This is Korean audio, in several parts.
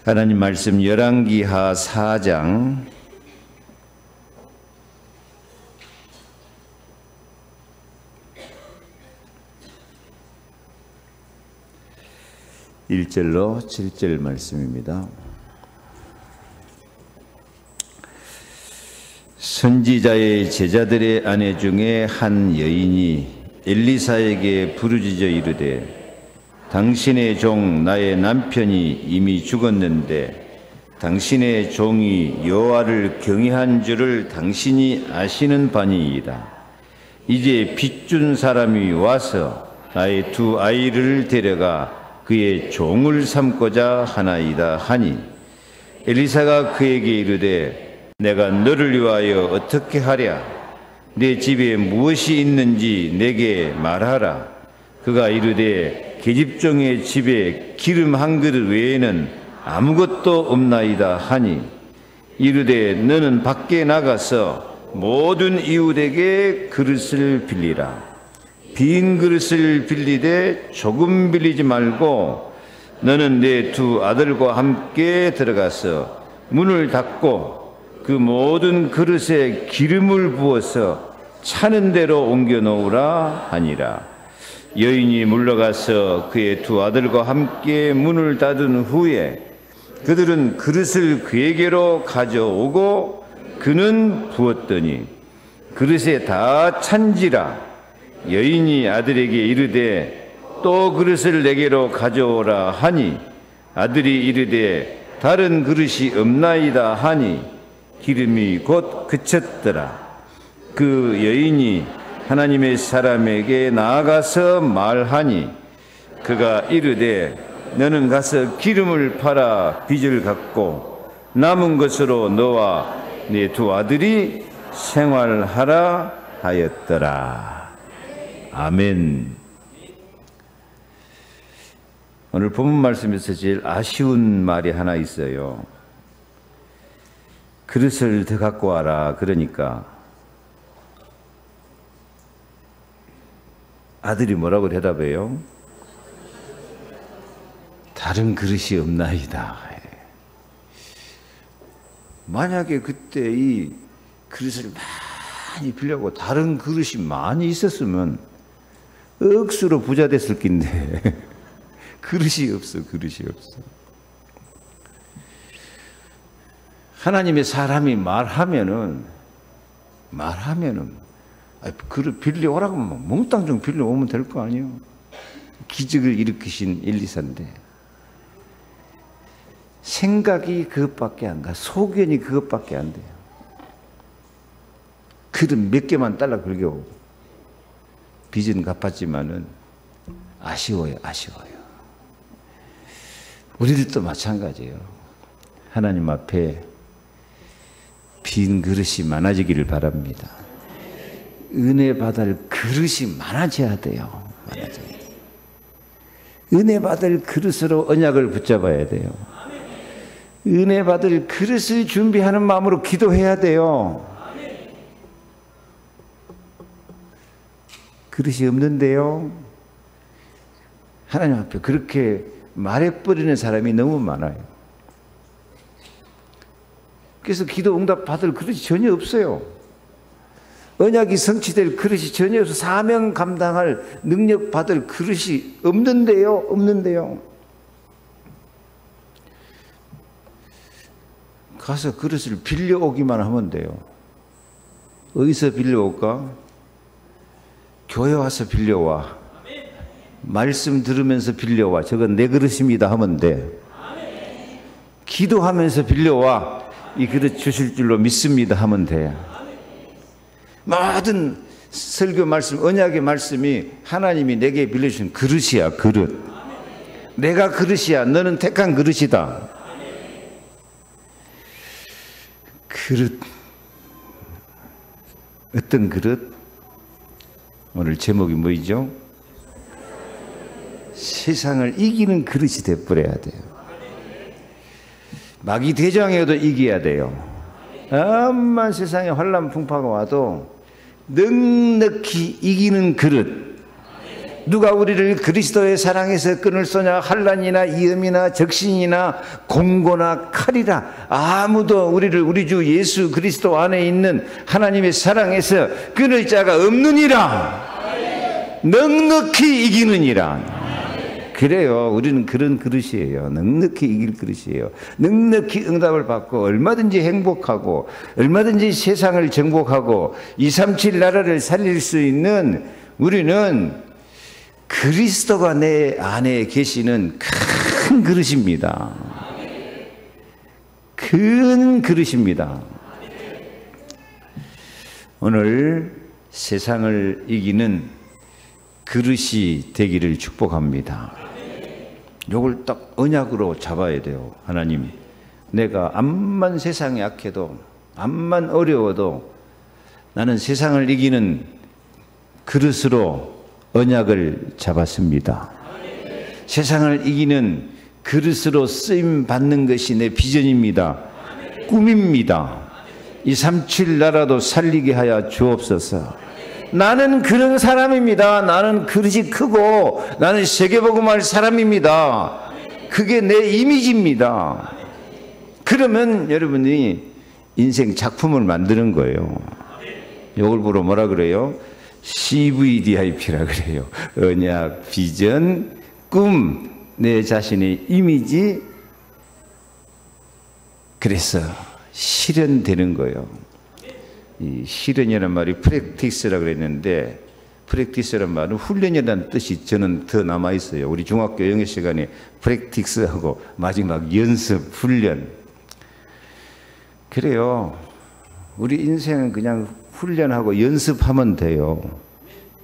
하나님 말씀 열왕기하 4장 1절로 7절 말씀입니다. 선지자의 제자들의 아내 중에 한 여인이 엘리사에게 부르짖어 이르되 당신의 종 나의 남편이 이미 죽었는데 당신의 종이 여호와를 경외한 줄을 당신이 아시는 바니이다. 이제 빚준 사람이 와서 나의 두 아이를 데려가 그의 종을 삼고자 하나이다 하니 엘리사가 그에게 이르되 내가 너를 위하여 어떻게 하랴? 내 집에 무엇이 있는지 내게 말하라. 그가 이르되 계집종의 집에 기름 한 그릇 외에는 아무것도 없나이다 하니 이르되 너는 밖에 나가서 모든 이웃에게 그릇을 빌리라. 빈 그릇을 빌리되 조금 빌리지 말고 너는 내 두 아들과 함께 들어가서 문을 닫고 그 모든 그릇에 기름을 부어서 차는 대로 옮겨 놓으라 하니라. 여인이 물러가서 그의 두 아들과 함께 문을 닫은 후에 그들은 그릇을 그에게로 가져오고 그는 부었더니 그릇에 다 찬지라. 여인이 아들에게 이르되 또 그릇을 내게로 가져오라 하니 아들이 이르되 다른 그릇이 없나이다 하니 기름이 곧 그쳤더라. 그 여인이 하나님의 사람에게 나아가서 말하니 그가 이르되 너는 가서 기름을 팔아 빚을 갚고 남은 것으로 너와 네 두 아들이 생활하라 하였더라. 아멘. 오늘 본문 말씀에서 제일 아쉬운 말이 하나 있어요. 그릇을 더 갖고 와라. 그러니까 아들이 뭐라고 대답해요? 다른 그릇이 없나이다. 만약에 그때 이 그릇을 많이 빌려고 다른 그릇이 많이 있었으면 억수로 부자 됐을 낀데 그릇이 없어. 하나님의 사람이 말하면은 그릇 빌려오라고 하면 몽땅 좀 빌려오면 될 거 아니에요. 기적을 일으키신 엘리사인데 생각이 그것밖에 안 가. 소견이 그것밖에 안 돼요. 그릇 몇 개만 달라 빌려오고 빚은 갚았지만은 아쉬워요. 우리들도 마찬가지예요. 하나님 앞에 빈 그릇이 많아지기를 바랍니다. 은혜 받을 그릇이 많아져야 돼요. 은혜 받을 그릇으로 언약을 붙잡아야 돼요. 은혜 받을 그릇을 준비하는 마음으로 기도해야 돼요. 그릇이 없는데요. 하나님 앞에 그렇게 말해버리는 사람이 너무 많아요. 그래서 기도 응답 받을 그릇이 전혀 없어요. 언약이 성취될 그릇이 전혀 없어. 사명 감당할 능력 받을 그릇이 없는데요. 가서 그릇을 빌려오기만 하면 돼요. 어디서 빌려올까? 교회 와서 빌려와. 말씀 들으면서 빌려와. 저건 내 그릇입니다 하면 돼. 기도하면서 빌려와. 이 그릇 주실 줄로 믿습니다 하면 돼. 모든 설교 말씀, 언약의 말씀이 하나님이 내게 빌려주신 그릇이야. 그릇. 내가 그릇이야. 너는 택한 그릇이다. 그릇. 어떤 그릇? 오늘 제목이 뭐이죠? 세상을 이기는 그릇이 되어버려야 돼요. 마귀 대장에도 이겨야 돼요. 암만 세상에 환난 풍파가 와도 넉넉히 이기는 그릇, 누가 우리를 그리스도의 사랑에서 끊을 쏘냐? 환난이나 위험이나 적신이나 공고나 칼이라. 아무도 우리를 우리 주 예수 그리스도 안에 있는 하나님의 사랑에서 끊을 자가 없느니라. 넉넉히 이기느니라. 그래요. 우리는 그런 그릇이에요. 넉넉히 이길 그릇이에요. 넉넉히 응답을 받고 얼마든지 행복하고 얼마든지 세상을 정복하고 237 나라를 살릴 수 있는 우리는 그리스도가 내 안에 계시는 큰 그릇입니다. 큰 그릇입니다. 오늘 세상을 이기는 그릇이 되기를 축복합니다. 요걸 딱 언약으로 잡아야 돼요. 하나님, 내가 암만 세상에 약해도 암만 어려워도 나는 세상을 이기는 그릇으로 언약을 잡았습니다. 세상을 이기는 그릇으로 쓰임 받는 것이 내 비전입니다. 꿈입니다. 237 나라도 살리게 하여 주옵소서. 나는 그런 사람입니다. 나는 그릇이 크고 나는 세계복음할 사람입니다. 그게 내 이미지입니다. 그러면 여러분이 인생 작품을 만드는 거예요. 이걸 보러 뭐라 그래요? CVDIP라 그래요. 언약, 비전, 꿈, 내 자신의 이미지. 그래서 실현되는 거예요. 이 실현이라는 말이 프랙티스라고 그랬는데, 프랙티스라는 말은 훈련이라는 뜻이 저는 더 남아있어요. 우리 중학교 영어 시간에 프랙티스하고 마지막 연습, 훈련. 그래요. 우리 인생은 그냥 훈련하고 연습하면 돼요.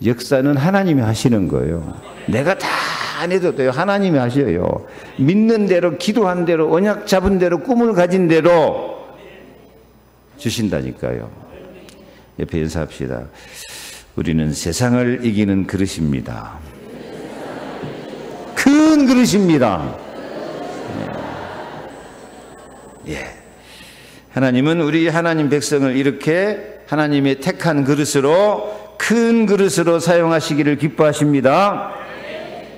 역사는 하나님이 하시는 거예요. 내가 다 안 해도 돼요. 하나님이 하셔요. 믿는 대로, 기도한 대로, 언약 잡은 대로, 꿈을 가진 대로 주신다니까요. 옆에 연사합시다. 우리는 세상을 이기는 그릇입니다. 큰 그릇입니다. 예. 하나님은 우리 하나님 백성을 이렇게 하나님의 택한 그릇으로, 큰 그릇으로 사용하시기를 기뻐하십니다.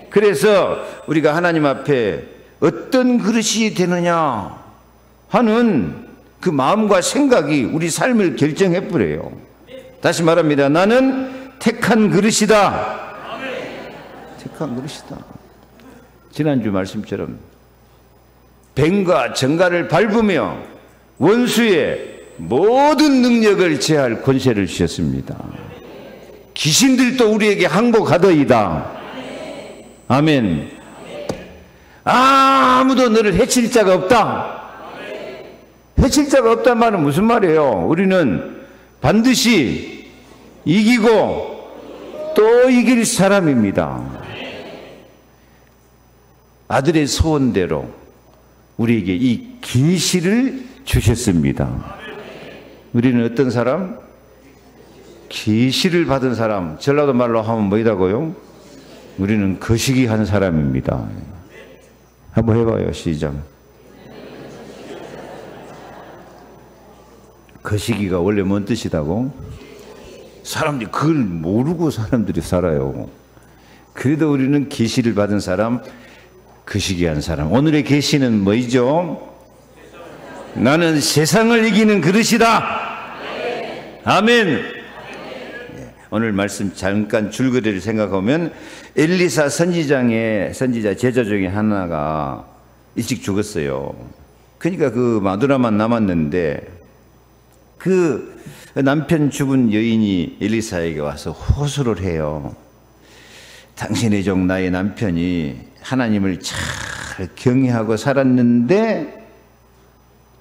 그래서 우리가 하나님 앞에 어떤 그릇이 되느냐 하는 그 마음과 생각이 우리 삶을 결정해버려요. 다시 말합니다. 나는 택한 그릇이다. 택한 그릇이다. 지난주 말씀처럼 뱀과 정갈을 밟으며 원수의 모든 능력을 제할 권세를 주셨습니다. 귀신들도 우리에게 항복하더이다. 아멘. 아무도 너를 해칠 자가 없다. 해칠 자가 없단 말은 무슨 말이에요? 우리는 반드시 이기고 또 이길 사람입니다. 아들의 소원대로 우리에게 이 계시를 주셨습니다. 우리는 어떤 사람? 계시를 받은 사람. 전라도 말로 하면 뭐이다고요? 우리는 거시기 한 사람입니다. 한번 해봐요. 시작. 거시기가 원래 뭔 뜻이다고? 사람들이 그걸 모르고 사람들이 살아요. 그래도 우리는 계시를 받은 사람, 거시기한 사람. 오늘의 계시는 뭐이죠? 나는 세상을 이기는 그릇이다. 아멘. 오늘 말씀 잠깐 줄거리를 생각하면 엘리사 선지자 제자 중에 하나가 일찍 죽었어요. 그러니까 그 마누라만 남았는데 그 남편 죽은 여인이 엘리사에게 와서 호소를 해요. 당신의 종 나의 남편이 하나님을 잘 경외하고 살았는데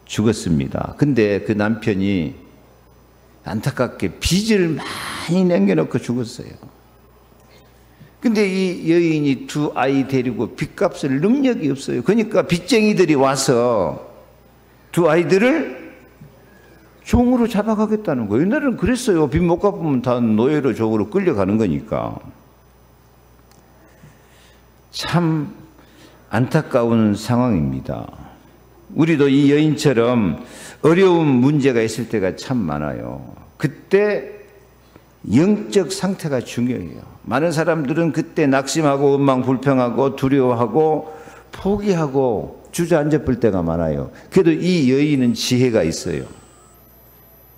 죽었습니다. 근데 그 남편이 안타깝게 빚을 많이 남겨놓고 죽었어요. 근데 이 여인이 두 아이 데리고 빚값을 능력이 없어요. 그러니까 빚쟁이들이 와서 두 아이들을 종으로 잡아가겠다는 거예요. 옛날에는 그랬어요. 빚 못 갚으면 다 노예로 종으로 끌려가는 거니까. 참 안타까운 상황입니다. 우리도 이 여인처럼 어려운 문제가 있을 때가 참 많아요. 그때 영적 상태가 중요해요. 많은 사람들은 그때 낙심하고 원망 불평하고 두려워하고 포기하고 주저앉아 볼 때가 많아요. 그래도 이 여인은 지혜가 있어요.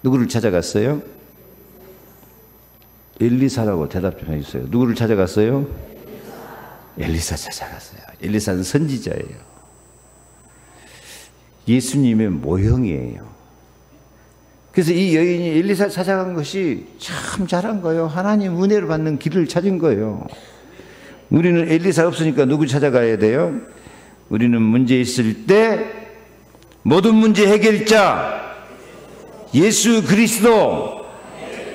누구를 찾아갔어요? 엘리사라고 대답 좀 해주세요. 누구를 찾아갔어요? 엘리사 찾아갔어요. 엘리사는 선지자예요. 예수님의 모형이에요. 그래서 이 여인이 엘리사 찾아간 것이 참 잘한 거예요. 하나님 은혜를 받는 길을 찾은 거예요. 우리는 엘리사 없으니까 누구 찾아가야 돼요? 우리는 문제 있을 때 모든 문제 해결자 예수 그리스도,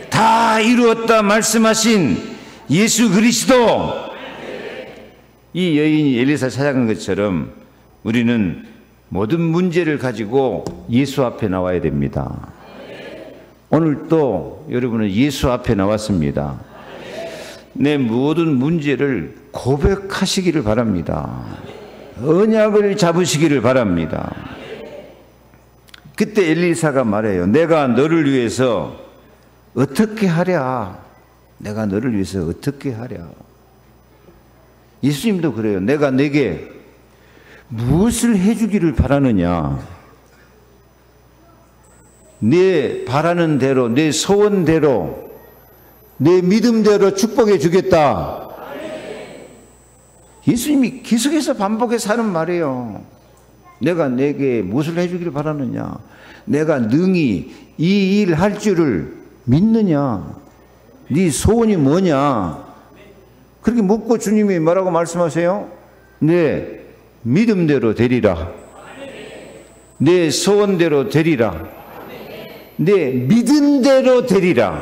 다 이루었다 말씀하신 예수 그리스도. 이 여인이 엘리사 찾아간 것처럼 우리는 모든 문제를 가지고 예수 앞에 나와야 됩니다. 오늘 또 여러분은 예수 앞에 나왔습니다. 내 모든 문제를 고백하시기를 바랍니다. 언약을 잡으시기를 바랍니다. 그때 엘리사가 말해요. 내가 너를 위해서 어떻게 하랴? 내가 너를 위해서 어떻게 하랴? 예수님도 그래요. 내가 내게 무엇을 해주기를 바라느냐? 내 바라는 대로, 내 소원대로, 내 믿음대로 축복해 주겠다. 예수님이 계속해서 반복해서 하는 말이에요. 내가 내게 무엇을 해주기를 바라느냐? 내가 능히 이 일 할 줄을 믿느냐? 네 소원이 뭐냐? 그렇게 묻고 주님이 뭐라고 말씀하세요? 내 믿음대로 되리라. 내 소원대로 되리라. 내 믿은 대로 되리라.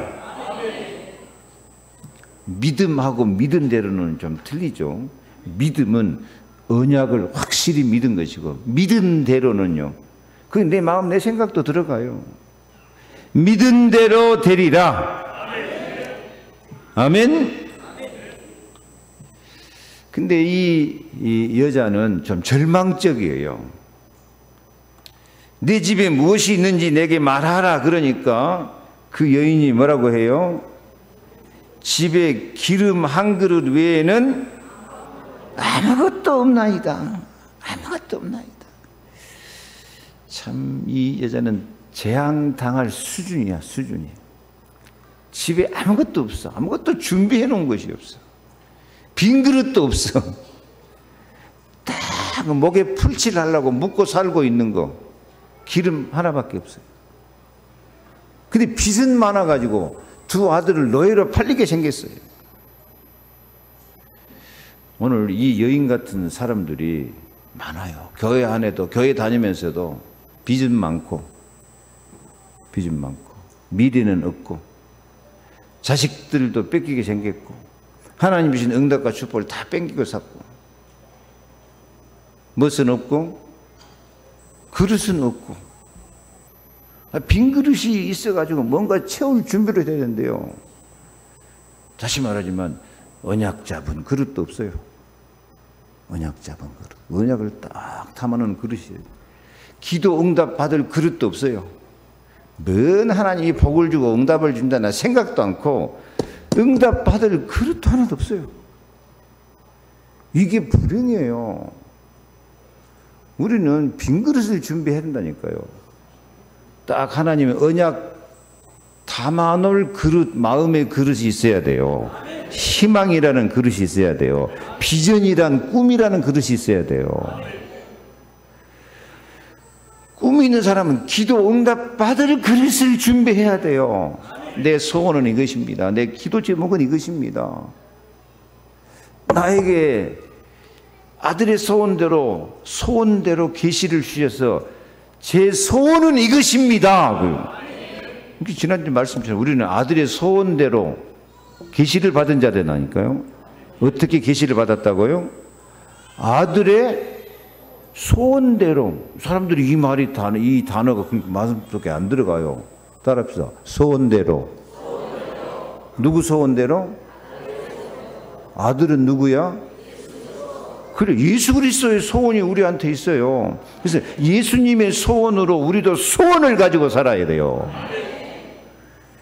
믿음하고 믿은 대로는 좀 틀리죠. 믿음은 언약을 확실히 믿은 것이고, 믿은 대로는요, 그게 내 마음 내 생각도 들어가요. 믿은 대로 되리라. 아멘. 근데 이 여자는 좀 절망적이에요. 내 집에 무엇이 있는지 내게 말하라. 그러니까 그 여인이 뭐라고 해요? 집에 기름 한 그릇 외에는 아무것도 없나이다. 아무것도 없나이다. 참 이 여자는 재앙당할 수준이야, 수준이. 집에 아무것도 없어. 아무것도 준비해 놓은 것이 없어. 빈 그릇도 없어. 딱 목에 풀칠하려고 묻고 살고 있는 거 기름 하나밖에 없어요. 근데 빚은 많아가지고 두 아들을 노예로 팔리게 생겼어요. 오늘 이 여인 같은 사람들이 많아요. 교회 안에도, 교회 다니면서도 빚은 많고 미래는 없고 자식들도 뺏기게 생겼고 하나님 주신 응답과 축복을 다 뺏기고 샀고 무엇은 없고 그릇은 없고 빈 그릇이 있어가지고 뭔가 채울 준비를 해야 되는데요. 다시 말하지만 언약 잡은 그릇도 없어요. 언약 잡은 그릇, 언약을 딱 담아놓은 그릇이에요. 기도 응답 받을 그릇도 없어요. 뭔 하나님이 복을 주고 응답을 준다나 생각도 않고 응답 받을 그릇도 하나도 없어요. 이게 불행이에요. 우리는 빈 그릇을 준비해야 된다니까요. 딱 하나님의 언약 담아놓을 그릇, 마음의 그릇이 있어야 돼요. 희망이라는 그릇이 있어야 돼요. 비전이란 꿈이라는 그릇이 있어야 돼요. 꿈이 있는 사람은 기도 응답 받을 그릇을 준비해야 돼요. 내 소원은 이것입니다. 내 기도 제목은 이것입니다. 나에게 아들의 소원대로 계시를 주셔서 제 소원은 이것입니다. 지난주 말씀처럼 우리는 아들의 소원대로 계시를 받은 자들이니까요. 어떻게 계시를 받았다고요? 아들의 소원대로. 사람들이 이 단어가 마음속에 안 들어가요. 따라합시다. 소원대로. 누구 소원대로? 아들은 누구야? 그래, 예수 그리스도의 소원이 우리한테 있어요. 그래서 예수님의 소원으로 우리도 소원을 가지고 살아야 돼요.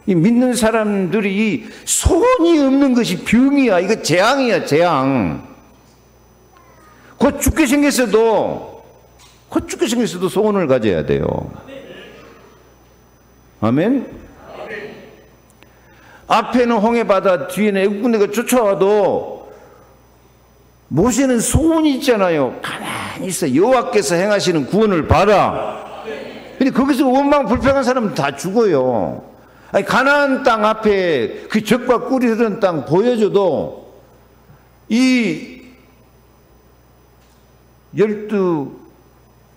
이 믿는 사람들이 소원이 없는 것이 병이야. 이거 재앙이야, 재앙. 곧 죽게 생겼어도 소원을 가져야 돼요. 아멘? 앞에는 홍해바다, 뒤에는 애국군대가 쫓아와도 모세는 소원이 있잖아요. 가만히 있어. 여호와께서 행하시는 구원을 봐라. 근데 거기서 원망 불평한 사람은 다 죽어요. 아니, 가나안 땅 앞에 그 적과 꿀이 흐르는 땅 보여줘도 이 12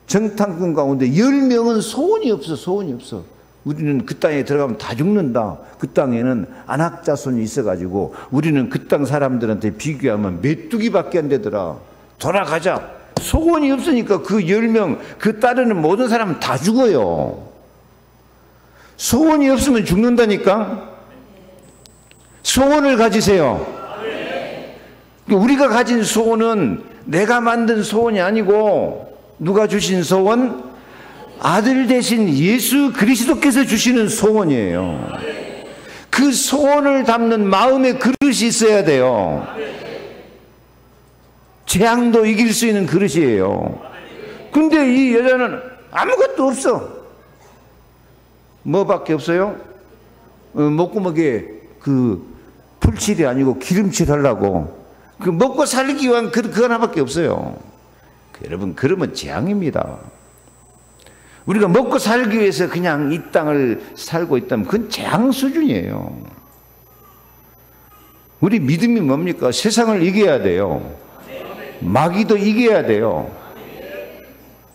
정탐꾼 가운데 10명은 소원이 없어, 소원이 없어. 우리는 그 땅에 들어가면 다 죽는다. 그 땅에는 안악자손이 있어가지고 우리는 그 땅 사람들한테 비교하면 메뚜기밖에 안 되더라. 돌아가자. 소원이 없으니까 그 10명, 그 따르는 모든 사람은 다 죽어요. 소원이 없으면 죽는다니까. 소원을 가지세요. 우리가 가진 소원은 내가 만든 소원이 아니고 누가 주신 소원? 아들 대신 예수 그리스도께서 주시는 소원이에요. 그 소원을 담는 마음의 그릇이 있어야 돼요. 재앙도 이길 수 있는 그릇이에요. 근데 이 여자는 아무것도 없어. 뭐밖에 없어요? 목구멍에 그 풀칠이 아니고 기름칠 하려고 그 먹고 살기 위한 그거 하나밖에 없어요. 여러분, 그러면 재앙입니다. 우리가 먹고 살기 위해서 그냥 이 땅을 살고 있다면 그건 재앙 수준이에요. 우리 믿음이 뭡니까? 세상을 이겨야 돼요. 마귀도 이겨야 돼요.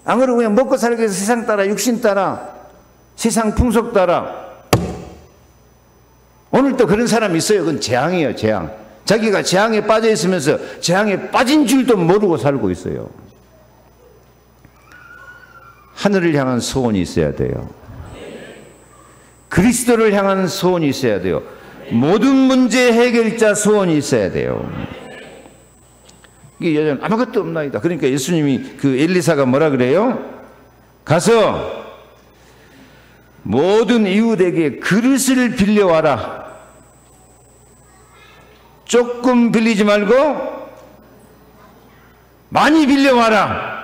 안 그러고 그냥 먹고 살기 위해서 세상 따라, 육신 따라, 세상 풍속 따라. 오늘도 그런 사람이 있어요. 그건 재앙이에요, 재앙. 자기가 재앙에 빠져 있으면서 재앙에 빠진 줄도 모르고 살고 있어요. 하늘을 향한 소원이 있어야 돼요. 그리스도를 향한 소원이 있어야 돼요. 모든 문제 해결자 소원이 있어야 돼요. 이 여자는 아무것도 없나이다. 그러니까 예수님이 그 엘리사가 뭐라 그래요? 가서 모든 이웃에게 그릇을 빌려와라. 조금 빌리지 말고 많이 빌려와라.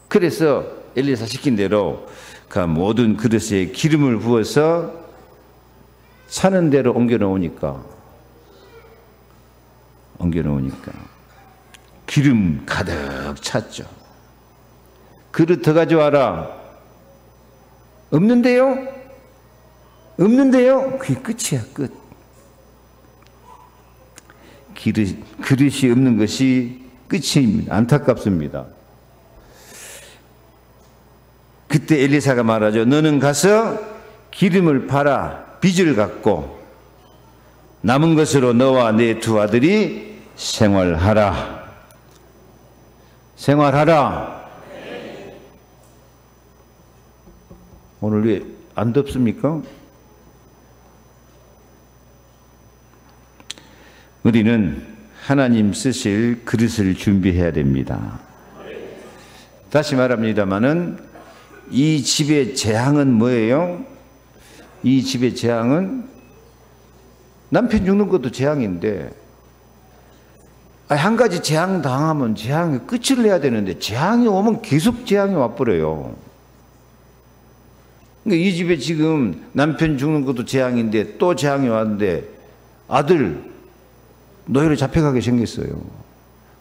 그래서 엘리사 시킨 대로 그 모든 그릇에 기름을 부어서 사는 대로 옮겨 놓으니까 기름 가득 찼죠. 그릇 더 가져와라. 없는데요? 그게 끝이야, 끝. 그릇이 없는 것이 끝입니다. 안타깝습니다. 그때 엘리사가 말하죠. 너는 가서 기름을 팔아 빚을 갚고 남은 것으로 너와 네 두 아들이 생활하라. 오늘 왜 안 덥습니까? 우리는 하나님 쓰실 그릇을 준비해야 됩니다. 다시 말합니다마는 이 집의 재앙은 뭐예요? 이 집의 재앙은 남편 죽는 것도 재앙인데 한 가지 재앙 당하면 재앙의 끝을 내야 되는데 재앙이 오면 계속 재앙이 와버려요. 그러니까 이 집에 지금 남편 죽는 것도 재앙인데 또 재앙이 왔는데 아들 노예로 잡혀가게 생겼어요.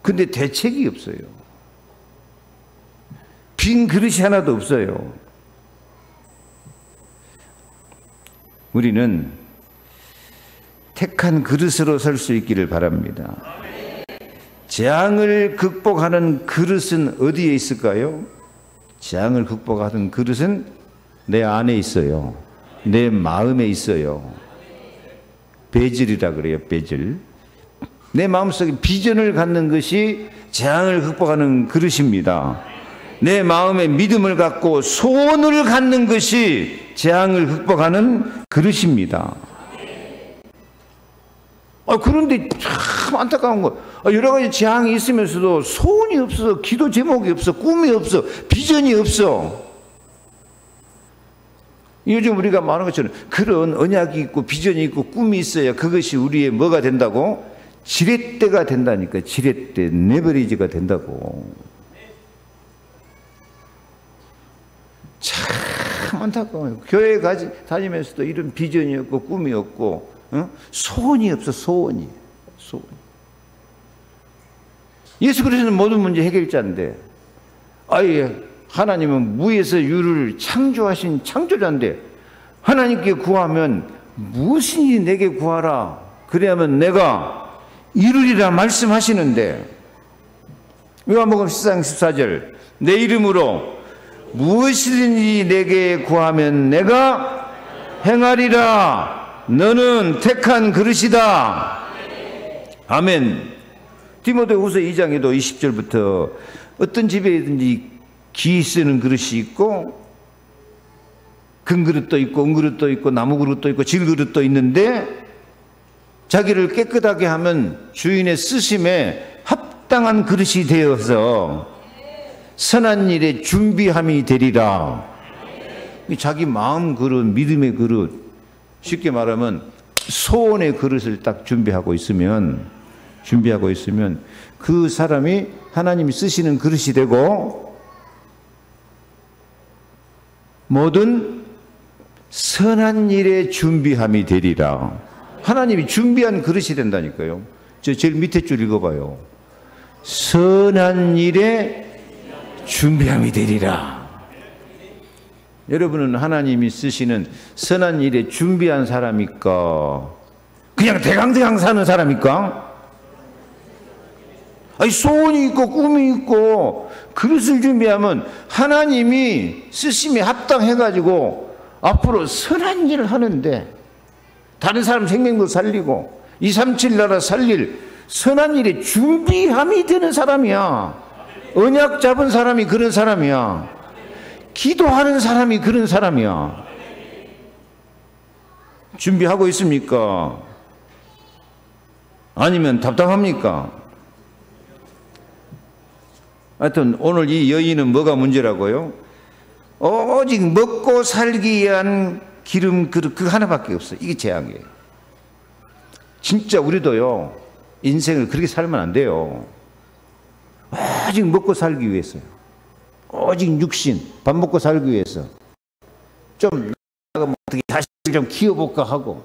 근데 대책이 없어요. 빈 그릇이 하나도 없어요. 우리는 택한 그릇으로 설 수 있기를 바랍니다. 재앙을 극복하는 그릇은 어디에 있을까요? 재앙을 극복하는 그릇은 내 안에 있어요. 내 마음에 있어요. 배즐이라 그래요, 배즐. 내 마음속에 비전을 갖는 것이 재앙을 극복하는 그릇입니다. 내 마음에 믿음을 갖고 소원을 갖는 것이 재앙을 극복하는 그릇입니다. 그런데 참 안타까운 거, 여러 가지 재앙이 있으면서도 소원이 없어, 기도 제목이 없어, 꿈이 없어, 비전이 없어. 요즘 우리가 말하는 것처럼 그런 언약이 있고 비전이 있고 꿈이 있어야 그것이 우리의 뭐가 된다고? 지렛대가 된다니까. 지렛대, 레버리지가 된다고. 참 안타까워요. 교회 다니면서도 이런 비전이 없고 꿈이 없고 소원이 없어. 소원이. 예수 그리스도는 모든 문제 해결자인데, 아예 하나님은 무에서 유를 창조하신 창조자인데 하나님께 구하면 무엇이니 내게 구하라 그래야만 내가 이루리라 말씀하시는데, 요한복음 14장 14절 내 이름으로 무엇이든지 내게 구하면 내가 행하리라. 너는 택한 그릇이다. 아멘. 디모데후서 2장에도 20절부터 어떤 집에든지 기 쓰는 그릇이 있고 금그릇도 있고 은그릇도 있고 나무그릇도 있고 질그릇도 있는데 자기를 깨끗하게 하면 주인의 쓰심에 합당한 그릇이 되어서 선한 일에 준비함이 되리라. 자기 마음 그릇, 믿음의 그릇, 쉽게 말하면 소원의 그릇을 딱 준비하고 있으면 그 사람이 하나님이 쓰시는 그릇이 되고 모든 선한 일에 준비함이 되리라. 하나님이 준비한 그릇이 된다니까요. 저 제일 밑에 줄 읽어봐요. 선한 일에 준비함이 되리라. 여러분은 하나님이 쓰시는 선한 일에 준비한 사람입니까? 그냥 대강대강 사는 사람입니까? 아니, 소원이 있고 꿈이 있고 그릇을 준비하면 하나님이 쓰심에 합당해가지고 앞으로 선한 일을 하는데, 다른 사람 생명도 살리고 237 나라 살릴 선한 일에 준비함이 되는 사람이야. 언약 잡은 사람이 그런 사람이야. 기도하는 사람이 그런 사람이야. 준비하고 있습니까? 아니면 답답합니까? 하여튼 오늘 이 여인은 뭐가 문제라고요? 오직 먹고 살기 위한 기름 그릇 그 하나밖에 없어. 이게 재앙이에요. 진짜 우리도요, 인생을 그렇게 살면 안 돼요. 오직 먹고 살기 위해서요. 오직 육신, 밥 먹고 살기 위해서. 좀 나가면 어떻게 자식을 좀 키워볼까 하고.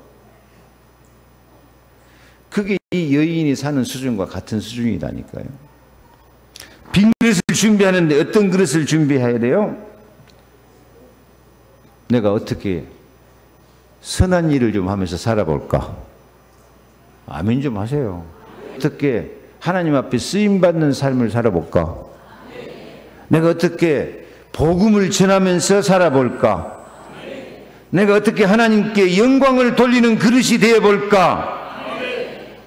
그게 이 여인이 사는 수준과 같은 수준이라니까요. 빈 그릇을 준비하는데 어떤 그릇을 준비해야 돼요? 내가 어떻게 선한 일을 좀 하면서 살아볼까? 아멘 좀 하세요. 어떻게 하나님 앞에 쓰임받는 삶을 살아볼까? 내가 어떻게 복음을 전하면서 살아볼까? 내가 어떻게 하나님께 영광을 돌리는 그릇이 되어볼까?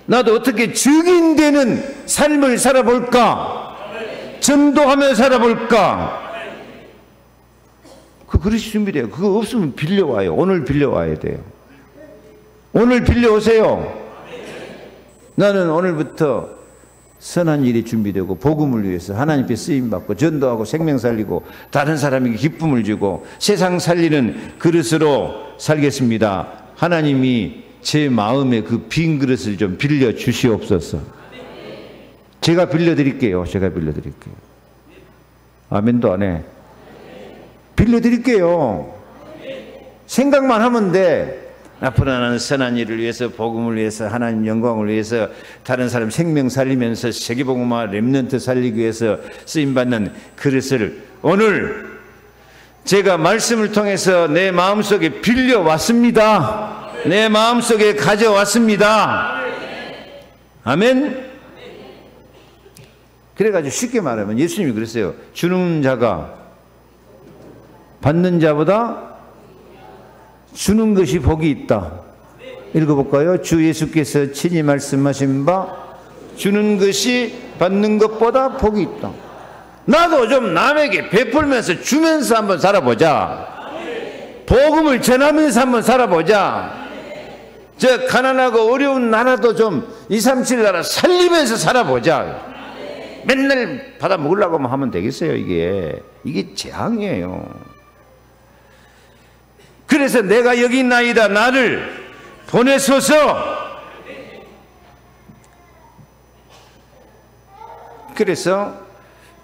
나도 어떻게 증인되는 삶을 살아볼까? 전도하며 살아볼까? 그 그릇이 준비돼요. 그거 없으면 빌려와요. 오늘 빌려와야 돼요. 오늘 빌려오세요. 나는 오늘부터 선한 일이 준비되고 복음을 위해서 하나님께 쓰임받고 전도하고 생명 살리고 다른 사람에게 기쁨을 주고 세상 살리는 그릇으로 살겠습니다. 하나님이 제 마음에 그 빈 그릇을 좀 빌려 주시옵소서. 제가 빌려드릴게요. 제가 빌려드릴게요. 아멘도 안 해. 빌려드릴게요. 생각만 하면 돼. 앞으로 나는 선한 일을 위해서, 복음을 위해서, 하나님 영광을 위해서, 다른 사람 생명 살리면서 세계복음화 렘넌트 살리기 위해서 쓰임받는 그릇을 오늘 제가 말씀을 통해서 내 마음속에 빌려왔습니다. 내 마음속에 가져왔습니다. 아멘. 그래가지고 쉽게 말하면 예수님이 그랬어요. 주는 자가 받는 자보다 주는 것이 복이 있다. 읽어볼까요? 주 예수께서 친히 말씀하신 바 주는 것이 받는 것보다 복이 있다. 나도 좀 남에게 베풀면서 주면서 한번 살아보자. 복음을 전하면서 한번 살아보자. 저 가난하고 어려운 나라도 좀 237 나라 살리면서 살아보자. 맨날 받아 먹으려고 하면 되겠어요. 이게 재앙이에요. 그래서 내가 여기 있나이다 나를 보내소서. 그래서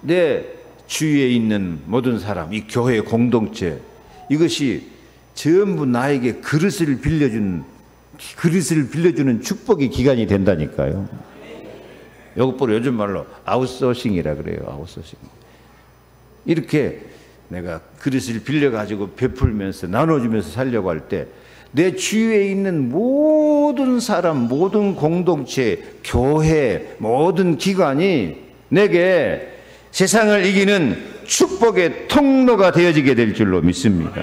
내 주위에 있는 모든 사람, 이 교회 공동체, 이것이 전부 나에게 그릇을 빌려주는 축복의 기간이 된다니까요. 이것보다 요즘 말로 아웃소싱이라 그래요. 아웃소싱. 이렇게 내가 그릇을 빌려가지고 베풀면서 나눠주면서 살려고 할 때 내 주위에 있는 모든 사람, 모든 공동체, 교회, 모든 기관이 내게 세상을 이기는 축복의 통로가 되어지게 될 줄로 믿습니다.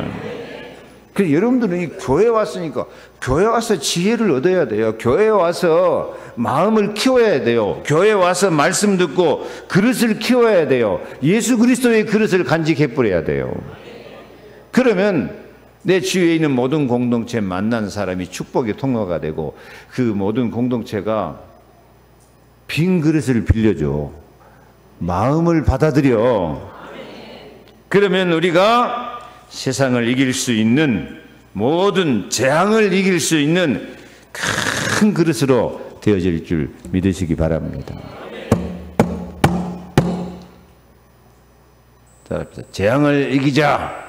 그래서 여러분들은 이 교회에 왔으니까 교회에 와서 지혜를 얻어야 돼요. 교회에 와서 마음을 키워야 돼요. 교회에 와서 말씀 듣고 그릇을 키워야 돼요. 예수 그리스도의 그릇을 간직해 뿌려야 돼요. 그러면 내 주위에 있는 모든 공동체 만난 사람이 축복의 통로가 되고 그 모든 공동체가 빈 그릇을 빌려줘. 마음을 받아들여. 그러면 우리가 세상을 이길 수 있는 모든 재앙을 이길 수 있는 큰 그릇으로 되어질 줄 믿으시기 바랍니다. 자, 재앙을 이기자.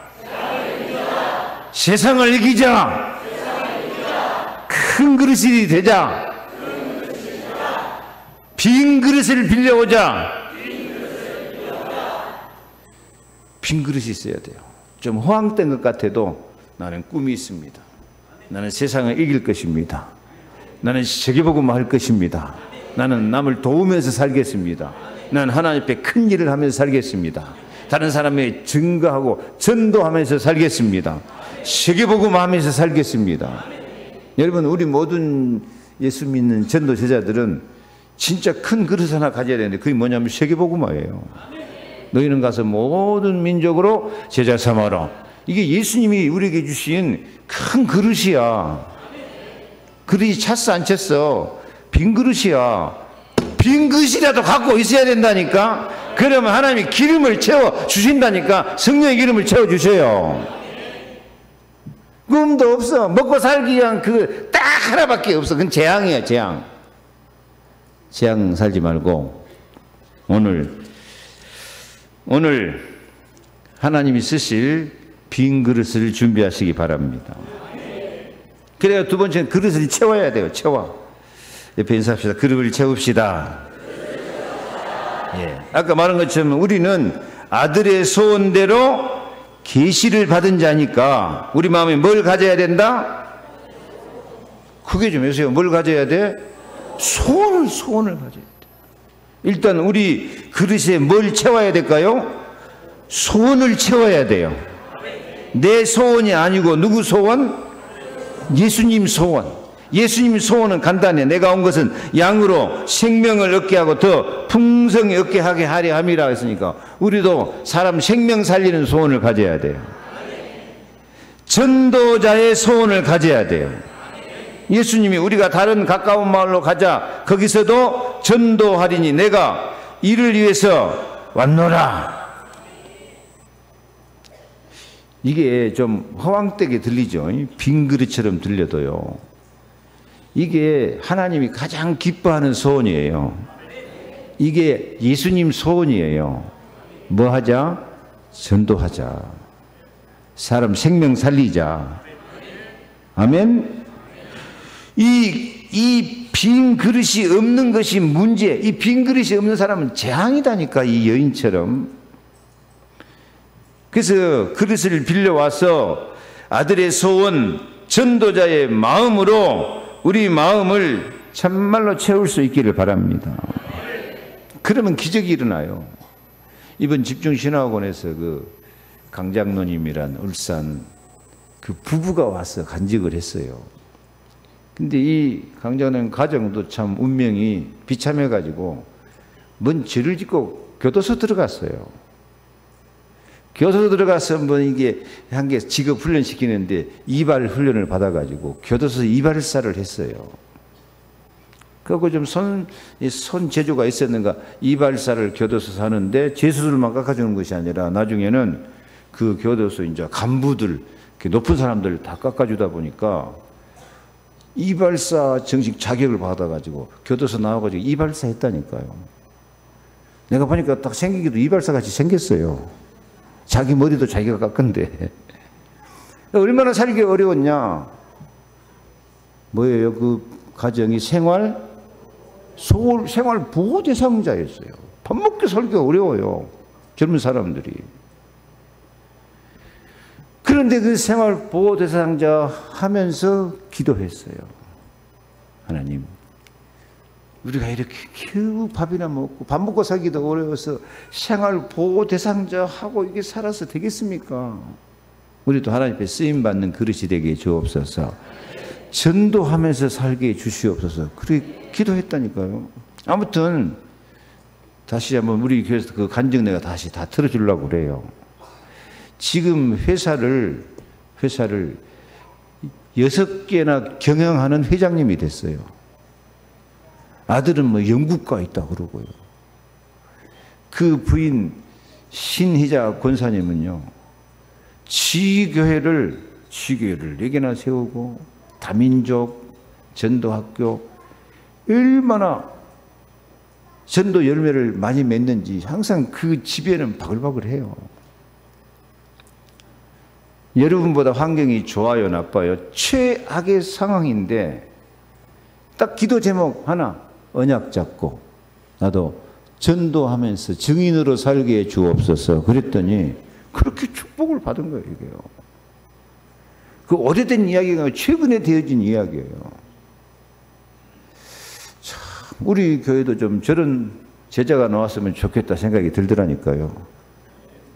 세상을 이기자. 큰 그릇이 되자. 빈 그릇을 빌려오자. 빈 그릇이 있어야 돼요. 좀 허황된 것 같아도 나는 꿈이 있습니다. 나는 세상을 이길 것입니다. 나는 세계복음을 할 것입니다. 나는 남을 도우면서 살겠습니다. 나는 하나님 앞에 큰 일을 하면서 살겠습니다. 다른 사람에게 증거하고 전도하면서 살겠습니다. 세계복음하면서 살겠습니다. 여러분, 우리 모든 예수 믿는 전도 제자들은 진짜 큰 그릇 하나 가져야 되는데 그게 뭐냐면 세계복음화예요. 너희는 가서 모든 민족으로 제자 삼아라. 이게 예수님이 우리에게 주신 큰 그릇이야. 그릇이 찼어 안 찼어? 빈 그릇이야. 빈 그릇이라도 갖고 있어야 된다니까. 그러면 하나님이 기름을 채워 주신다니까. 성령의 기름을 채워 주셔요. 꿈도 없어. 먹고 살기 위한 그 딱 하나밖에 없어. 그건 재앙이야, 재앙. 재앙 살지 말고 오늘 하나님이 쓰실 빈 그릇을 준비하시기 바랍니다. 그래야 두 번째는 그릇을 채워야 돼요. 채워. 옆에 인사합시다. 그릇을 채웁시다. 예. 아까 말한 것처럼 우리는 아들의 소원대로 계시를 받은 자니까 우리 마음에 뭘 가져야 된다? 크게 좀 해주세요. 뭘 가져야 돼? 소원을 가져야 돼. 일단 우리 그릇에 뭘 채워야 될까요? 소원을 채워야 돼요. 내 소원이 아니고 누구 소원? 예수님 소원. 예수님 소원은 간단해. 내가 온 것은 양으로 생명을 얻게 하고 더 풍성히 얻게 하게 하려 함이라 했으니까 우리도 사람 생명 살리는 소원을 가져야 돼요. 전도자의 소원을 가져야 돼요. 예수님이 우리가 다른 가까운 마을로 가자. 거기서도 전도하리니 내가 이를 위해서 왔노라. 이게 좀 허황되게 들리죠. 빈 그릇처럼 들려도요. 이게 하나님이 가장 기뻐하는 소원이에요. 이게 예수님 소원이에요. 뭐 하자? 전도하자. 사람 생명 살리자. 아멘? 이 빈 그릇이 없는 것이 문제. 이 빈 그릇이 없는 사람은 재앙이다니까, 이 여인처럼. 그래서 그릇을 빌려와서 아들의 소원, 전도자의 마음으로 우리 마음을 참말로 채울 수 있기를 바랍니다. 그러면 기적이 일어나요. 이번 집중신학원에서 그 강장로님이란 울산 그 부부가 와서 간직을 했어요. 근데 이 강장로님 가정도 참 운명이 비참해가지고 뭔 죄를 짓고 교도소 들어갔어요. 교도소 들어가서 뭐 이게 한 개 직업 훈련시키는데 이발 훈련을 받아가지고 교도소 이발사를 했어요. 그리고 좀 손 재주가 있었는가 이발사를 교도소에서 하는데 재수술만 깎아주는 것이 아니라 나중에는 그 교도소 이제 간부들 높은 사람들 다 깎아주다 보니까 이발사 정식 자격을 받아가지고 교도소 나와가지고 이발사 했다니까요. 내가 보니까 딱 생기기도 이발사 같이 생겼어요. 자기 머리도 자기가 깎은데. 얼마나 살기 어려웠냐. 뭐예요? 그 가정이 생활 보호 대상자였어요. 밥 먹기 살기가 어려워요. 젊은 사람들이. 그런데 그 생활 보호 대상자 하면서 기도했어요. 하나님, 우리가 이렇게 겨우 밥이나 먹고 밥 먹고 살기도 어려워서 생활 보호 대상자 하고 이게 살아서 되겠습니까? 우리도 하나님 앞에 쓰임 받는 그릇이 되게 주옵소서. 전도하면서 살게 주시옵소서. 그렇게 기도했다니까요. 아무튼 다시 한번 우리 교회에서 그 간증 내가 다시 다 틀어주려고 그래요. 지금 회사를 6개나 경영하는 회장님이 됐어요. 아들은 뭐 영국가 있다 그러고요. 그 부인 신희자 권사님은요, 지교회를 4개나 세우고 다민족 전도학교 얼마나 전도 열매를 많이 맺는지 항상 그 집에는 바글바글해요. 여러분보다 환경이 좋아요, 나빠요? 최악의 상황인데 딱 기도 제목 하나 언약 잡고 나도 전도하면서 증인으로 살게 해 주옵소서 그랬더니 그렇게 축복을 받은 거예요. 이게요. 그 오래된 이야기가 최근에 되어진 이야기예요. 참, 우리 교회도 좀 저런 제자가 나왔으면 좋겠다 생각이 들더라니까요.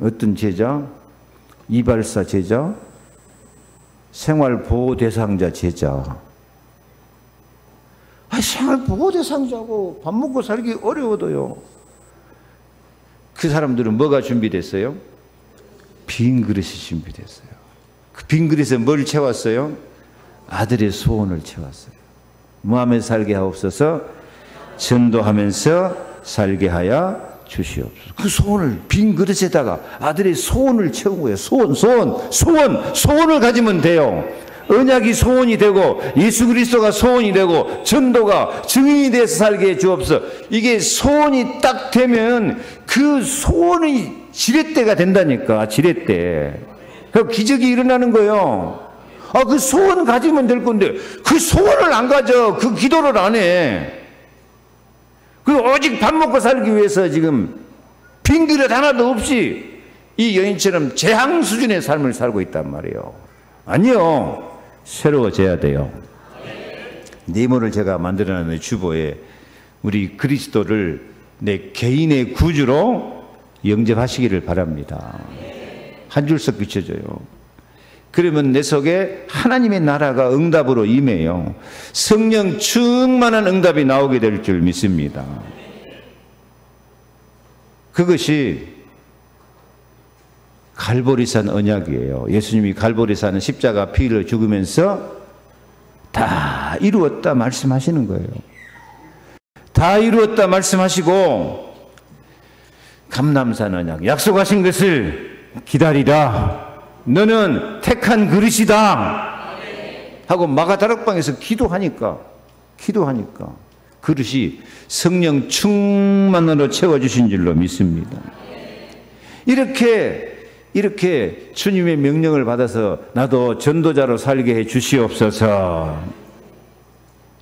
어떤 제자? 이발사 제자, 생활보호대상자 제자. 생활보호대상자고 밥 먹고 살기 어려워도요. 그 사람들은 뭐가 준비됐어요? 빈 그릇이 준비됐어요. 그 빈 그릇에 뭘 채웠어요? 아들의 소원을 채웠어요. 뭐 하면서 살게 하옵소서? 전도하면서 살게 하여 주시옵소서. 그 소원을 빈 그릇에다가 아들의 소원을 채운 거예요. 소원을 가지면 돼요. 언약이 소원이 되고 예수 그리스도가 소원이 되고 전도가 증인이 돼서 살게 해 주옵소서. 이게 소원이 딱 되면 그 소원이 지렛대가 된다니까. 지렛대. 그 기적이 일어나는 거예요. 그 소원 가지면 될 건데 그 소원을 안 가져. 그 기도를 안 해. 그 오직 밥 먹고 살기 위해서 지금 빈 그릇 하나도 없이 이 여인처럼 재앙 수준의 삶을 살고 있단 말이에요. 아니요. 새로워져야 돼요. 네모를 제가 만들어놨는 주보에 우리 그리스도를 내 개인의 구주로 영접하시기를 바랍니다. 한 줄씩 비춰줘요. 그러면 내 속에 하나님의 나라가 응답으로 임해요. 성령 충만한 응답이 나오게 될 줄 믿습니다. 그것이 갈보리산 언약이에요. 예수님이 갈보리산은 십자가 피를 죽으면서 다 이루었다 말씀하시는 거예요. 다 이루었다 말씀하시고 감람산 언약, 약속하신 것을 기다리라. 너는 택한 그릇이다 하고 마가다락방에서 기도하니까 그릇이 성령 충만으로 채워주신 줄로 믿습니다. 이렇게 주님의 명령을 받아서 나도 전도자로 살게 해 주시옵소서.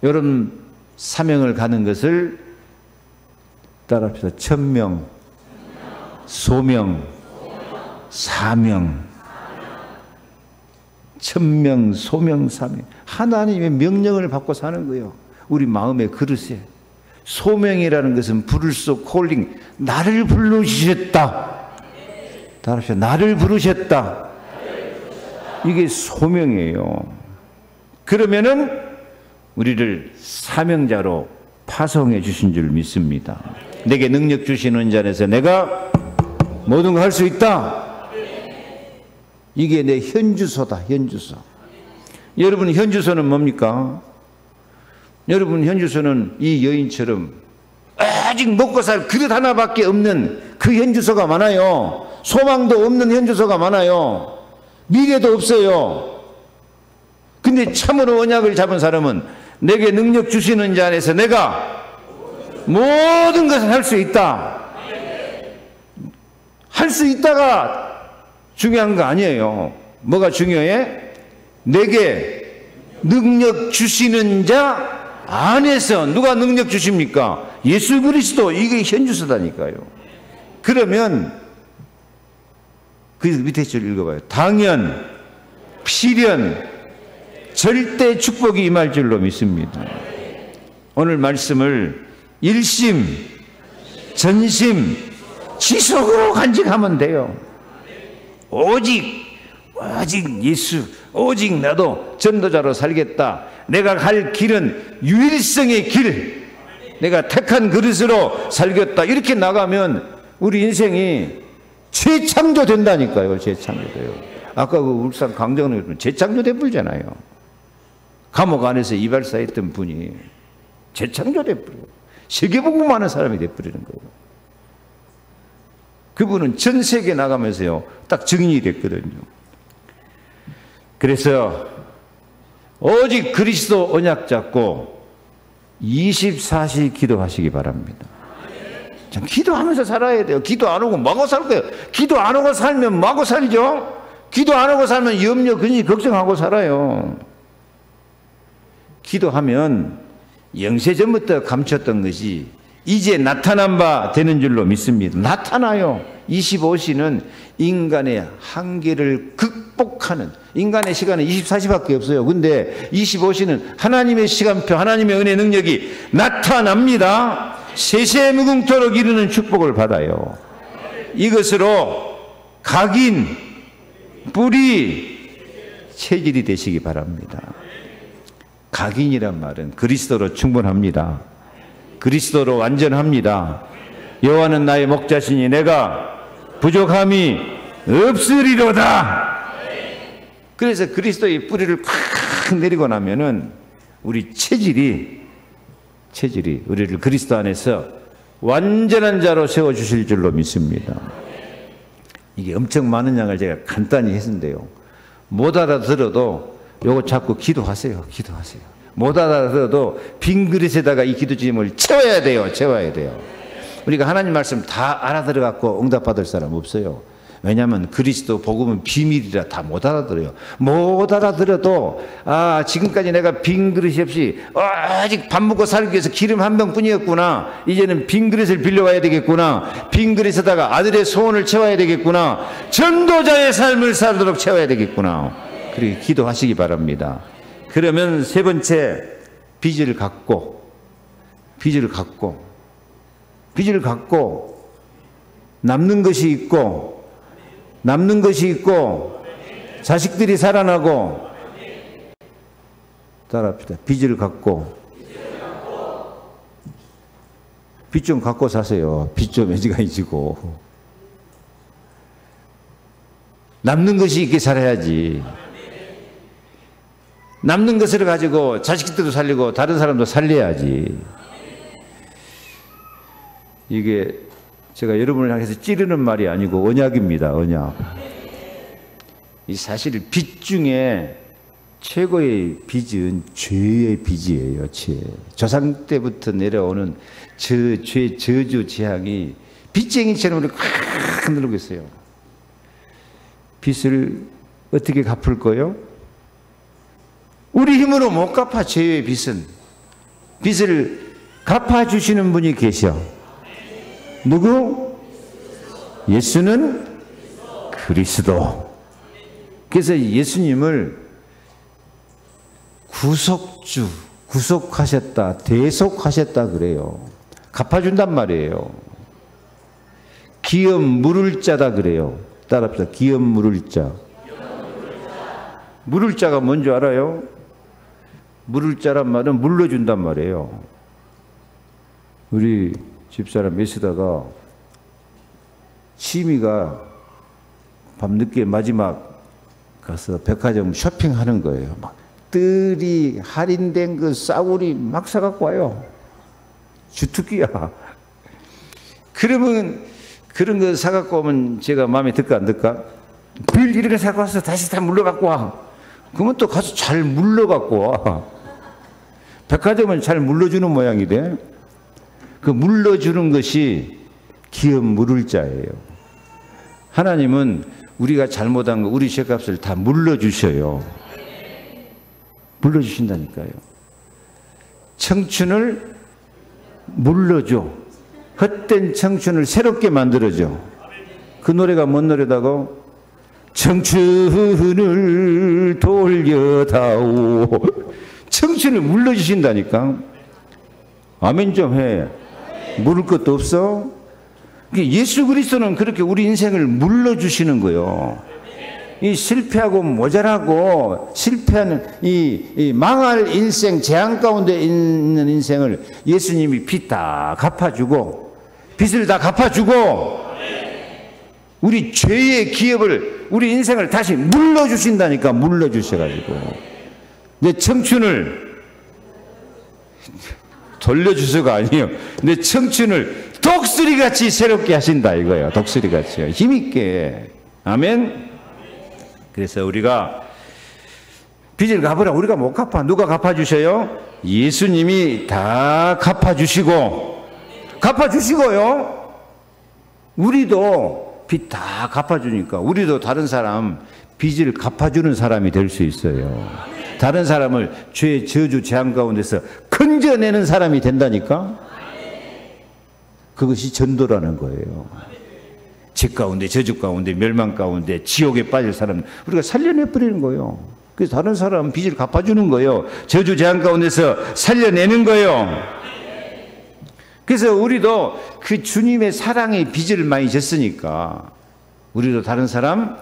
이런 사명을 가는 것을 따라합시다. 천명, 소명, 사명. 천명, 소명, 사명. 하나님의 명령을 받고 사는 거예요. 우리 마음의 그릇에. 소명이라는 것은 부를 수 콜링. 나를 부르셨다. 따라합시다. 나를 부르셨다. 이게 소명이에요. 그러면은 우리를 사명자로 파송해 주신 줄 믿습니다. 내게 능력 주시는 자 안에서 내가 모든 걸 할 수 있다. 이게 내 현주소다. 현주소. 여러분 현주소는 뭡니까? 여러분 현주소는 이 여인처럼 아직 먹고 살 그릇 하나밖에 없는 그 현주소가 많아요. 소망도 없는 현주소가 많아요. 미래도 없어요. 근데 참으로 언약을 잡은 사람은 내게 능력 주시는 자 안에서 내가 모든 것을 할 수 있다. 할 수 있다가 중요한 거 아니에요. 뭐가 중요해? 내게 능력 주시는 자 안에서. 누가 능력 주십니까? 예수 그리스도. 이게 현주소다니까요. 그러면 그 밑에 줄 읽어봐요. 당연, 필연, 절대 축복이 임할 줄로 믿습니다. 오늘 말씀을 일심, 전심, 지속으로 간직하면 돼요. 오직 예수, 오직 나도 전도자로 살겠다. 내가 갈 길은 유일성의 길, 내가 택한 그릇으로 살겠다. 이렇게 나가면 우리 인생이 재창조 된다니까요. 재창조돼요. 아까 그 울산 강정은 재창조 돼버리잖아요. 감옥 안에서 이발사했던 분이 재창조 돼버려요. 세계복음하는 사람이 돼버리는 거예요. 그분은 전 세계 나가면서요 딱 증인이 됐거든요. 그래서 오직 그리스도 언약 잡고 24시 기도하시기 바랍니다. 참 기도하면서 살아야 돼요. 기도 안 하고 마구 살 거예요. 기도 안 하고 살면 마구 살죠. 기도 안 하고 살면 염려, 근심, 걱정하고 살아요. 기도하면 영세 전부터 감췄던 것이 이제 나타난 바 되는 줄로 믿습니다. 나타나요. 25시는 인간의 한계를 극복하는, 인간의 시간은 24시밖에 없어요. 근데 25시는 하나님의 시간표, 하나님의 은혜 능력이 나타납니다. 세세무궁토록 이루는 축복을 받아요. 이것으로 각인, 뿌리, 체질이 되시기 바랍니다. 각인이란 말은 그리스도로 충분합니다. 그리스도로 완전합니다. 여호와는 나의 목자시니 내가 부족함이 없으리로다. 그래서 그리스도의 뿌리를 콱 내리고 나면은 우리 체질이 우리를 그리스도 안에서 완전한 자로 세워주실 줄로 믿습니다. 이게 엄청 많은 양을 제가 간단히 했는데요. 못 알아들어도 요거 자꾸 기도하세요. 못 알아들어도 빈 그릇에다가 이 기도짐을 채워야 돼요. 우리가 하나님 말씀 다 알아들어갖고 응답받을 사람 없어요. 왜냐하면 그리스도 복음은 비밀이라 다 못 알아들어요. 못 알아들어도 지금까지 내가 빈 그릇이 없이 아직 밥 먹고 살기 위해서 기름 한 병뿐이었구나. 이제는 빈 그릇을 빌려와야 되겠구나. 빈 그릇에다가 아들의 소원을 채워야 되겠구나. 전도자의 삶을 살도록 채워야 되겠구나. 그렇게 기도하시기 바랍니다. 그러면 세 번째, 빚을 갖고 남는 것이 있고 자식들이 살아나고, 따라합시다. 빚을 갖고 빚 좀 갖고 사세요. 빚 좀 애지간히지고 남는 것이 있게 살아야지. 남는 것을 가지고 자식들도 살리고 다른 사람도 살려야지. 이게 제가 여러분을 향해서 찌르는 말이 아니고 언약입니다. 언약. 이 사실 빚 중에 최고의 빚은 죄의 빚이에요. 죄. 조상 때부터 내려오는 죄, 저주, 재앙이 빚쟁이처럼 우리를 콱 흔들고 있어요. 빚을 어떻게 갚을 거요? 우리 힘으로 못 갚아. 죄의 빚은. 빚을 갚아주시는 분이 계셔. 누구? 예수는 그리스도. 그래서 예수님을 구속주, 구속하셨다, 대속하셨다 그래요. 갚아준단 말이에요. 기업 물을 자다 그래요. 따라합시다. 기업 물을 자. 물을 자가 뭔지 알아요? 물을 자란 말은 물러준단 말이에요. 우리 집사람 메시다가 취미가 밤늦게 마지막 가서 백화점 쇼핑하는 거예요. 막 뜰이 할인된 그 싸구리 막 사갖고 와요. 주특기야. 그러면 그런 거 사갖고 오면 제가 마음에 들까 안 들까? 빌 이렇게 사고 와서 다시 다 물러 갖고 와. 그러면 또 가서 잘 물러 갖고 와. 백화점은 잘 물러주는 모양이 돼. 그 물러주는 것이 기업 물을 자예요. 하나님은 우리가 잘못한 거, 우리 죄값을 다 물러주셔요. 물러주신다니까요. 청춘을 물러줘. 헛된 청춘을 새롭게 만들어줘. 그 노래가 뭔 노래다고? 청춘을 돌려다오. 청춘을 물러주신다니까. 아멘 좀 해. 물을 것도 없어? 예수 그리스도는 그렇게 우리 인생을 물러주시는 거예요. 이 실패하고 모자라고 실패하는 이 망할 인생, 재앙 가운데 있는 인생을 예수님이 빚 다 갚아주고, 빚을 다 갚아주고, 우리 죄의 기업을, 우리 인생을 다시 물러주신다니까. 물러주셔가지고 내 청춘을 돌려주셔가 아니에요. 내 청춘을 독수리같이 새롭게 하신다 이거예요. 독수리같이요. 힘있게. 아멘. 그래서 우리가 빚을 갚으라. 우리가 못 갚아. 누가 갚아주셔요? 예수님이 다 갚아주시고요. 우리도 빚 다 갚아주니까 우리도 다른 사람 빚을 갚아주는 사람이 될 수 있어요. 다른 사람을 죄의 저주 재앙 가운데서 건져내는 사람이 된다니까. 그것이 전도라는 거예요. 죄 가운데, 저주 가운데, 멸망 가운데, 지옥에 빠질 사람 우리가 살려내버리는 거예요. 그래서 다른 사람 빚을 갚아주는 거예요. 저주 재앙 가운데서 살려내는 거예요. 그래서 우리도 그 주님의 사랑의 빚을 많이 졌으니까 우리도 다른 사람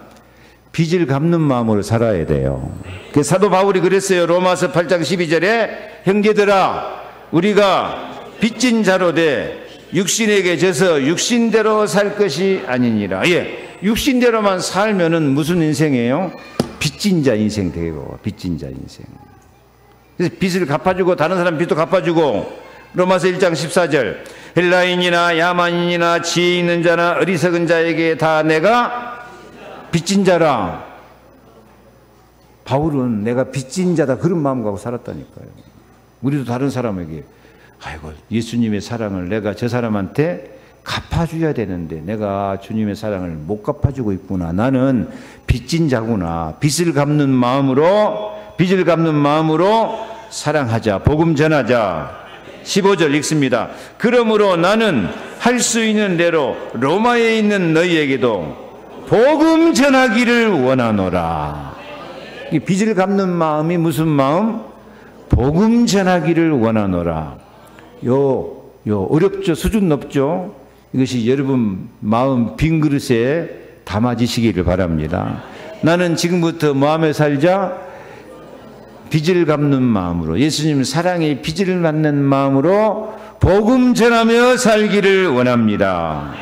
빚을 갚는 마음으로 살아야 돼요. 그 사도 바울이 그랬어요. 로마서 8장 12절에 형제들아 우리가 빚진 자로 돼 육신에게 져서 육신대로 살 것이 아니니라. 예, 육신대로만 살면은 무슨 인생이에요? 빚진 자 인생 되고, 빚진 자 인생. 그래서 빚을 갚아주고 다른 사람 빚도 갚아주고. 로마서 1장 14절 헬라인이나 야만인이나 지혜 있는 자나 어리석은 자에게 다 내가 빚진 자라. 바울은 내가 빚진 자다 그런 마음 갖고 살았다니까요. 우리도 다른 사람에게 아이고 예수님의 사랑을 내가 저 사람한테 갚아줘야 되는데 내가 주님의 사랑을 못 갚아주고 있구나. 나는 빚진 자구나. 빚을 갚는 마음으로 사랑하자. 복음 전하자. 15절 읽습니다. 그러므로 나는 할 수 있는 대로 로마에 있는 너희에게도 복음 전하기를 원하노라. 이 빚을 갚는 마음이 무슨 마음? 복음 전하기를 원하노라. 요 어렵죠? 수준 높죠? 이것이 여러분 마음 빈 그릇에 담아지시기를 바랍니다. 나는 지금부터 뭐하며 살자? 빚을 갚는 마음으로, 예수님 사랑의 빚을 받는 마음으로 복음 전하며 살기를 원합니다.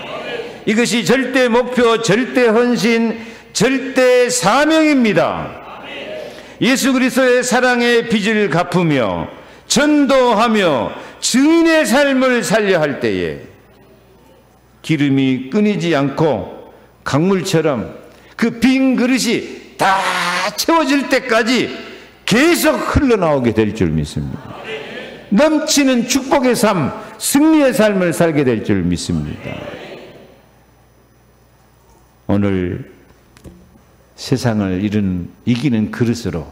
이것이 절대 목표, 절대 헌신, 절대 사명입니다. 예수 그리스도의 사랑의 빚을 갚으며 전도하며 증인의 삶을 살려 할 때에 기름이 끊이지 않고 강물처럼 그 빈 그릇이 다 채워질 때까지 계속 흘러나오게 될 줄 믿습니다. 넘치는 축복의 삶, 승리의 삶을 살게 될 줄 믿습니다. 오늘 세상을 이기는 그릇으로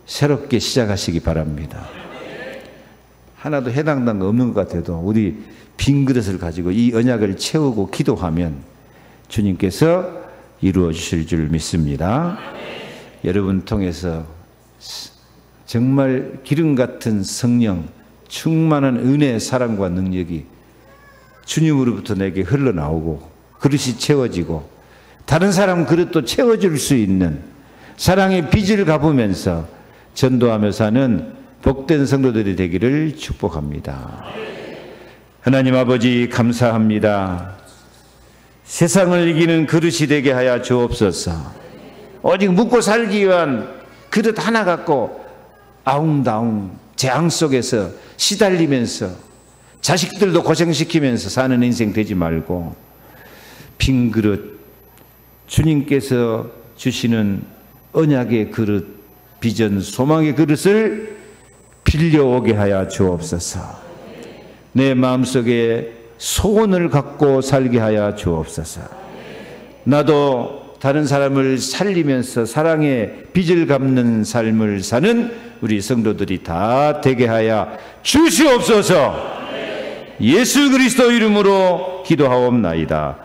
새롭게 시작하시기 바랍니다. 하나도 해당된 거 없는 것 같아도 우리 빈 그릇을 가지고 이 언약을 채우고 기도하면 주님께서 이루어 주실 줄 믿습니다. 여러분 통해서 정말 기름 같은 성령, 충만한 은혜, 사랑과 능력이 주님으로부터 내게 흘러나오고 그릇이 채워지고 다른 사람 그릇도 채워줄 수 있는 사랑의 빚을 갚으면서 전도하며 사는 복된 성도들이 되기를 축복합니다. 하나님 아버지 감사합니다. 세상을 이기는 그릇이 되게 하여 주옵소서. 오직 묵고 살기 위한 그릇 하나 갖고 아웅다웅 재앙 속에서 시달리면서 자식들도 고생시키면서 사는 인생 되지 말고 빈 그릇, 주님께서 주시는 언약의 그릇, 비전, 소망의 그릇을 빌려오게 하여 주옵소서. 내 마음속에 소원을 갖고 살게 하여 주옵소서. 나도 다른 사람을 살리면서 사랑의 빚을 갚는 삶을 사는 우리 성도들이 다 되게 하여 주시옵소서. 예수 그리스도 이름으로 기도하옵나이다.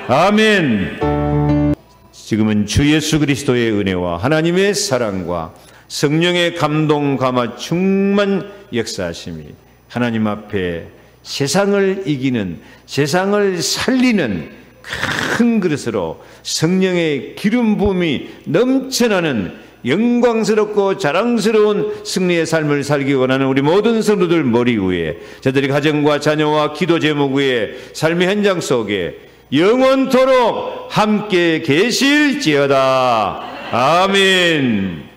아멘. 지금은 주 예수 그리스도의 은혜와 하나님의 사랑과 성령의 감동 감화 충만 역사하심이 하나님 앞에 세상을 이기는, 세상을 살리는 큰 그릇으로 성령의 기름 부음이 넘쳐나는 영광스럽고 자랑스러운 승리의 삶을 살기 원하는 우리 모든 성도들 머리 위에, 저들이 가정과 자녀와 기도 제목 위에, 삶의 현장 속에 영원토록 함께 계실지어다. 아멘.